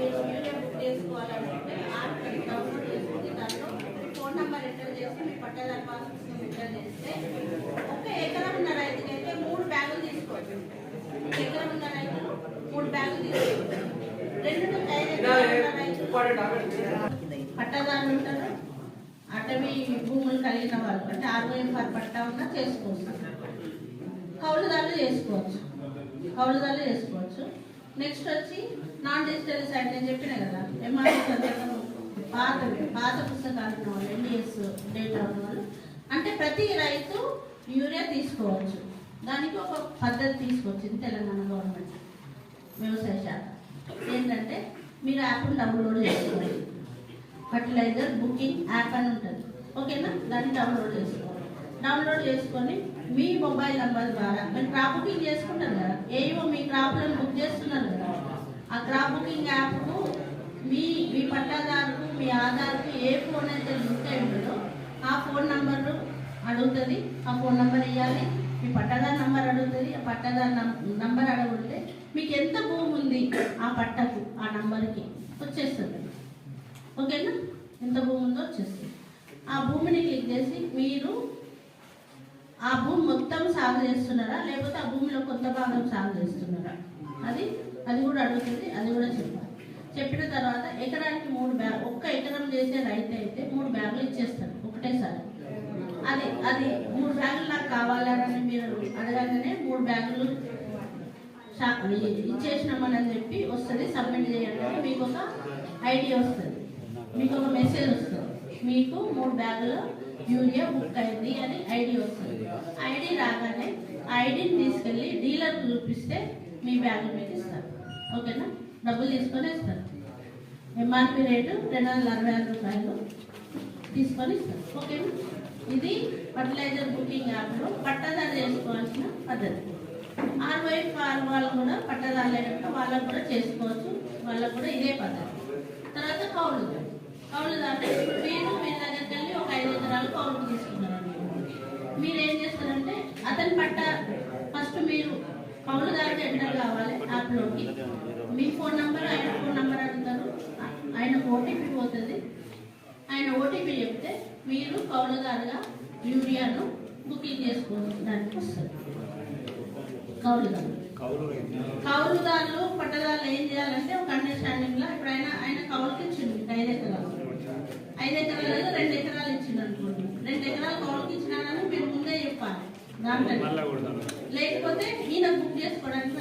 మీరు urea book చేసుకోవాలనుకుంటే app download చేసుకుని దాంట్లో ఫోన్ నెంబర్ ఎంటర్ చేసి మీ పట్టదారు పాస్ పుస్తకం ఎంటర్ చేస్తే ఒక ఎకరం ఉన్న రైతుకైతే 3 బ్యాగులు తీసుకోవచ్చు. ఎకరం ఉన్న రైతులు 3 బ్యాగులు తీసుకోవచ్చు. 2 నుంచి 5 ఎకరాలు ఉన్న రైతులు పట్టదారులు ఉంటారు, అటవీ భూములు కలిగిన వాళ్ళు అంటే ROFR పట్టా ఉన్నా చేసుకోవచ్చు. కౌలుదారులు చేసుకోవచ్చు. నెక్స్ట్ వచ్చి నాన్ డిజిటల్ సైట్ నేను చెప్పిన కదా, MRS పాత పుస్తకాలు ఉన్న వాళ్ళు, NDS డేటా ఉన్న వాళ్ళు అంటే ప్రతి రైతు యూరియా తీసుకోవచ్చు. దానికి ఒక పద్ధతి తీసుకొచ్చింది తెలంగాణ గవర్నమెంట్ వ్యవసాయ శాఖ. ఏంటంటే మీరు యాప్ను డౌన్లోడ్ చేసుకోవాలి. ఫర్టిలైజర్ బుకింగ్ యాప్ అని ఉంటుంది, ఓకేనా? దాన్ని డౌన్లోడ్ చేసుకొని మీ మొబైల్ నెంబర్ ద్వారా మీరు క్రాప్ బుకింగ్ చేసుకుంటారు కదా, ఏవో మీ క్రాప్లను బుక్ చేస్తున్నారు కదా, ఆ క్రాప్ బుకింగ్ యాప్కు మీ పట్టాదారుకు మీ ఆధార్కు ఏ ఫోన్ అయితే లింక్ అయి ఉంటుందో ఆ ఫోన్ నెంబర్ అడుగుతుంది. ఆ ఫోన్ నెంబర్ ఇవ్వాలి, మీ పట్టాదారు నెంబర్ అడుగుతుంది. ఆ పట్టాదారు నెంబర్ అడుగుతే మీకు ఎంత భూమి ఉంది ఆ పట్టకు ఆ నెంబర్కి వచ్చేస్తుంది, ఓకేనా? ఎంత భూమి ఉందో వచ్చేస్తుంది. ఆ భూమిని క్లిక్ చేసి మీరు ఆ భూమి మొత్తం సాగు చేస్తున్నారా లేకపోతే ఆ భూమిలో కొంత భాగం సాగు చేస్తున్నారా అది కూడా అడుగుతుంది. అది కూడా చెప్పాలి. చెప్పిన తర్వాత ఎకరానికి 3 బ్యాగ్, ఒక్క ఎకరం చేసే రైతు అయితే 3 బ్యాగులు ఇచ్చేస్తారు ఒకటేసారి. అది 3 బ్యాగులు నాకు కావాలని మీరు అడగగానే 3 బ్యాగులు ఇచ్చేసినామని చెప్పి వస్తుంది. సబ్మిట్ చేయండి, మీకు ఒక ఐడి వస్తుంది, మీకు ఒక మెసేజ్ వస్తుంది, మీకు 3 బ్యాగుల యూరియా బుక్ అయింది అని ఐడి వస్తుంది. ఐడి రాగానే ఐడిని తీసుకెళ్ళి డీలర్కి చూపిస్తే మీ బ్యాగులు మీకు ఇస్తారు, ఓకేనా? డబ్బులు తీసుకొని ఇస్తారు. MRP రేటు 266 రూపాయలు తీసుకొని ఇస్తారు, ఓకేనా? ఇది ఫర్టిలైజర్ బుకింగ్ యాప్లో పట్టాదారు చేసుకోవాల్సిన పద్ధతి. ROFR వాళ్ళు కూడా పట్టాదారు లేనప్పుడు వాళ్ళకు కూడా చేసుకోవచ్చు, వాళ్ళకు కూడా ఇదే పద్ధతి. తర్వాత కౌలుదారు మీరు మీ దగ్గరికి వెళ్ళి ఒక 5 ఎకరాలు కౌలుకు తీసుకున్నారు. మీరు ఏం చేస్తారంటే అతని పట్ట ఫస్ట్ మీరు కౌలుదారుకి ఎంటర్ కావాలి యాప్లోకి. మీ ఫోన్ నెంబర్ ఆయన ఫోన్ నెంబర్ అడుగుతారు, ఆయన OTP పోతుంది. ఆయన OTP చెప్తే మీరు కౌలుదారుగా యూరియాను బుకింగ్ చేసుకోవడానికి వస్తుంది. కౌలుదారులు పట్టదారులు ఏం చేయాలంటే ఒక అండర్స్టాండింగ్ లో ఇప్పుడు ఆయన కౌలుకి ఇచ్చింది 5 ఎకరాలు 2 ఎకరాలు ఇచ్చింది అనుకోండి. 2 ఎకరాలు కౌలుకి ఇచ్చినానని మీరు ముందే చెప్పాలి దాంట్లో, లేకపోతే ఈయన బుక్ చేసుకోవడానికి